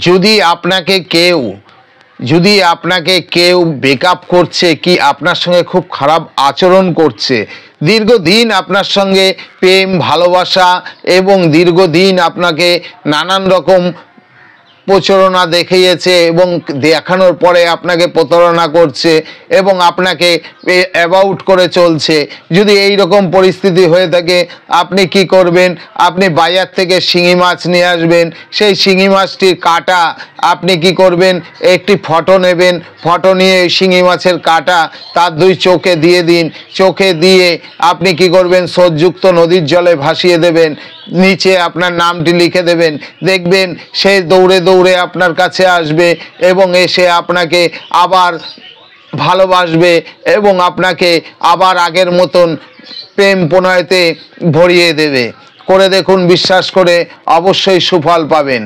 যদি আপনাকে কেউ যদি আপনাকে কেউ ব্রেকআপ করছে কি আপনার সঙ্গে খুব খারাপ আচরণ করছে, দীর্ঘদিন আপনার সঙ্গে প্রেম ভালোবাসা এবং দীর্ঘদিন আপনাকে নানান রকম প্রচারণা দেখিয়েছে এবং দেখানোর পরে আপনাকে প্রতারণা করছে এবং আপনাকে অ্যাবাউট করে চলছে, যদি এই রকম পরিস্থিতি হয়ে থাকে আপনি কি করবেন? আপনি বাজার থেকে শিঙি মাছ নিয়ে আসবেন। সেই শিঙি মাছটির কাঁটা আপনি কি করবেন? একটি ফটো নেবেন, ফটো নিয়ে শিঙি মাছের কাঁটা তার দুই চোখে দিয়ে দিন। চোখে দিয়ে আপনি কি করবেন? স্রোতযুক্ত নদীর জলে ভাসিয়ে দেবেন, নিচে আপনার নামটি লিখে দেবেন। দেখবেন সে দৌড়ে দৌড়ে আপনার কাছে আসবে এবং এসে আপনাকে আবার ভালোবাসবে এবং আপনাকে আবার আগের মতন প্রেম প্রণয়তে ভরিয়ে দেবে। করে দেখুন, বিশ্বাস করে অবশ্যই সুফল পাবেন।